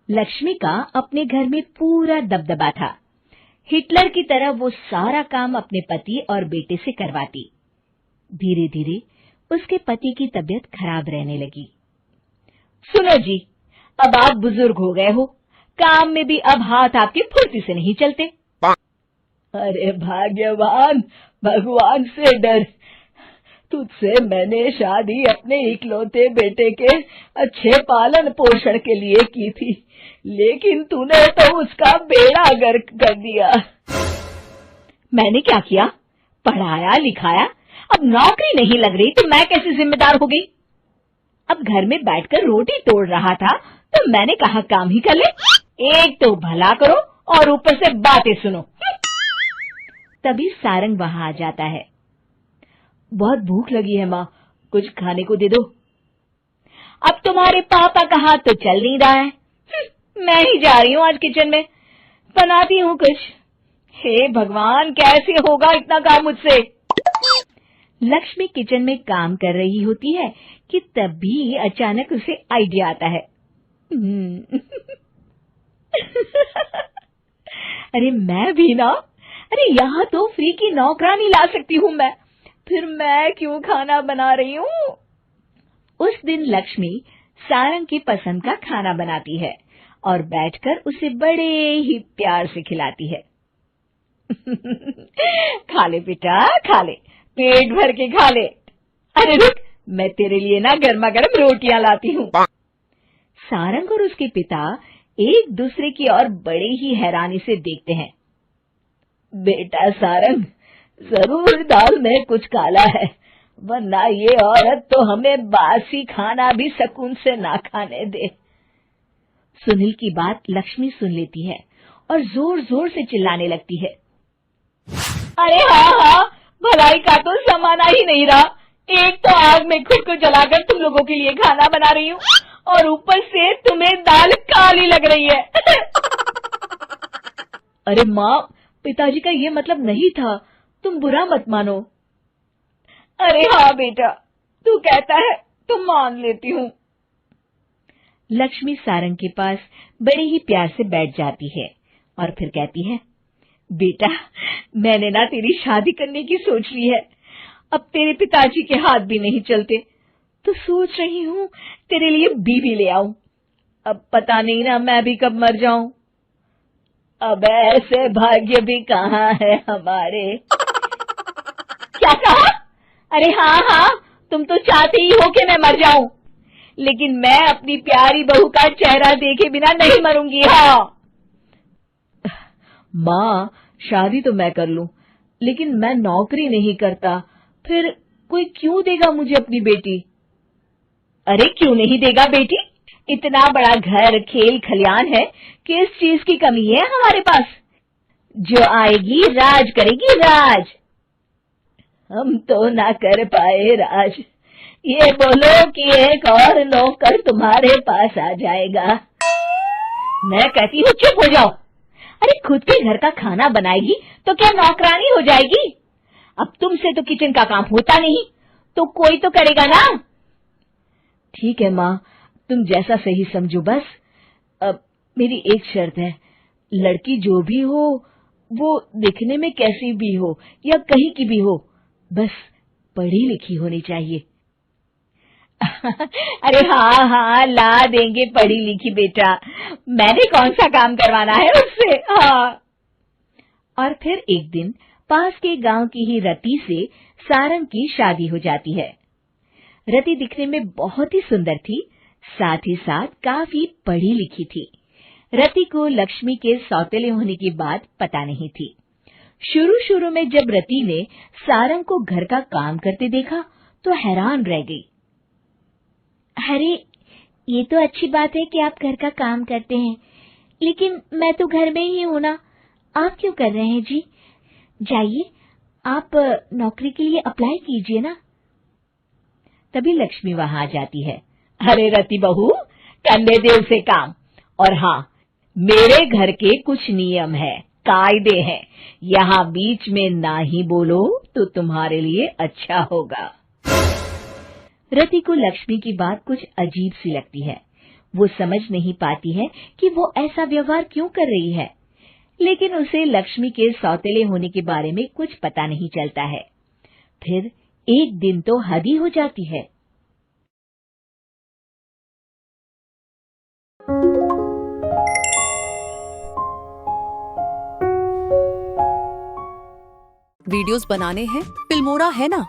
लक्ष्मी का अपने घर में पूरा दबदबा था। हिटलर की तरह वो सारा काम अपने पति और बेटे से करवाती। धीरे धीरे उसके पति की तबीयत खराब रहने लगी। सुनो जी, अब आप बुजुर्ग हो गए हो, काम में भी अब हाथ आपके फुर्ती से नहीं चलते। अरे भाग्यवान, भगवान से डर। तुझसे मैंने शादी अपने इकलौते बेटे के अच्छे पालन पोषण के लिए की थी, लेकिन तूने तो उसका बेड़ा गर्क कर दिया। मैंने क्या किया? पढ़ाया लिखाया, अब नौकरी नहीं लग रही तो मैं कैसे जिम्मेदार हो गई? अब घर में बैठकर रोटी तोड़ रहा था तो मैंने कहा काम ही कर ले। एक तो भला करो और ऊपर से बातें सुनो। तभी सारंग वहां आ जाता है। बहुत भूख लगी है माँ, कुछ खाने को दे दो। अब तुम्हारे पापा का हाथ तो चल नहीं रहा है। मैं ही जा रही हूँ आज किचन में, बनाती हूँ कुछ। हे भगवान, कैसे होगा इतना काम मुझसे? लक्ष्मी किचन में काम कर रही होती है कि तभी अचानक उसे आइडिया आता है। अरे मैं भी ना, अरे यहाँ तो फ्री की नौकरानी ला सकती हूँ मैं, फिर मैं क्यों खाना बना रही हूँ? उस दिन लक्ष्मी सारंग की पसंद का खाना बनाती है और बैठकर उसे बड़े ही प्यार से खिलाती है। खा ले बेटा, खा ले, पेट भर के खा ले। अरे रुक, मैं तेरे लिए ना गर्मा गर्म रोटियां लाती हूँ। सारंग और उसके पिता एक दूसरे की ओर बड़े ही हैरानी से देखते हैं। बेटा सारंग, जरूर दाल में कुछ काला है, वरना ये औरत तो हमें बासी खाना भी सुकून से ना खाने दे। सुनील की बात लक्ष्मी सुन लेती है और जोर जोर से चिल्लाने लगती है। अरे हाँ, भलाई का तो जमाना ही नहीं रहा। एक तो आग में खुद को जलाकर तुम लोगों के लिए खाना बना रही हूँ और ऊपर से तुम्हें दाल काली लग रही है। अरे माँ, पिताजी का ये मतलब नहीं था, तुम बुरा मत मानो। अरे हाँ बेटा, तू कहता है तो मान लेती हूँ। लक्ष्मी सारंग के पास बड़े ही प्यार से बैठ जाती है और फिर कहती है, बेटा मैंने ना तेरी शादी करने की सोच ली है। अब तेरे पिताजी के हाथ भी नहीं चलते तो सोच रही हूँ तेरे लिए बीवी ले आऊं। अब पता नहीं ना मैं भी कब मर जाऊं। अब ऐसे भाग्य भी कहाँ है हमारे। क्या कहा? अरे हाँ, तुम तो चाहते ही हो कि मैं मर जाऊं, लेकिन मैं अपनी प्यारी बहू का चेहरा देखे बिना नहीं मरूंगी। हाँ माँ, शादी तो मैं कर लूं, लेकिन मैं नौकरी नहीं करता, फिर कोई क्यों देगा मुझे अपनी बेटी? अरे क्यों नहीं देगा बेटी? इतना बड़ा घर, खेल खलियान है, किस चीज की कमी है हमारे पास? जो आएगी राज करेगी, राज। हम तो ना कर पाए राज, ये बोलो कि एक और नौकर तुम्हारे पास आ जाएगा। मैं कहती हूँ चुप हो जाओ। अरे खुद के घर का खाना बनाएगी तो क्या नौकरानी हो जाएगी? अब तुमसे तो किचन का काम होता नहीं, तो कोई तो करेगा ना। ठीक है माँ, तुम जैसा सही समझो बस। अब मेरी एक शर्त है, लड़की जो भी हो वो दिखने में कैसी भी हो या कहीं की भी हो, बस पढ़ी लिखी होनी चाहिए। अरे हाँ, ला देंगे पढ़ी लिखी बेटा, मैंने कौन सा काम करवाना है उससे। हाँ। और फिर एक दिन पास के गांव की ही रति से सारंग की शादी हो जाती है। रति दिखने में बहुत ही सुंदर थी, साथ ही साथ काफी पढ़ी लिखी थी। रति को लक्ष्मी के सौतेले होने की बात पता नहीं थी। शुरू में जब रति ने सारंग को घर का काम करते देखा तो हैरान रह गई। अरे ये तो अच्छी बात है कि आप घर का काम करते हैं, लेकिन मैं तो घर में ही हूं ना, आप क्यों कर रहे हैं जी? जाइए आप नौकरी के लिए अप्लाई कीजिए ना। तभी लक्ष्मी वहां आ जाती है। अरे रति बहू, करने दे उसे काम। और हाँ, मेरे घर के कुछ नियम है, कायदे हैं, यहाँ बीच में ना ही बोलो तो तुम्हारे लिए अच्छा होगा। रति को लक्ष्मी की बात कुछ अजीब सी लगती है। वो समझ नहीं पाती है कि वो ऐसा व्यवहार क्यों कर रही है, लेकिन उसे लक्ष्मी के सौतेले होने के बारे में कुछ पता नहीं चलता है। फिर एक दिन तो हद ही हो जाती है। वीडियोस बनाने हैं, फिल्मोरा है ना।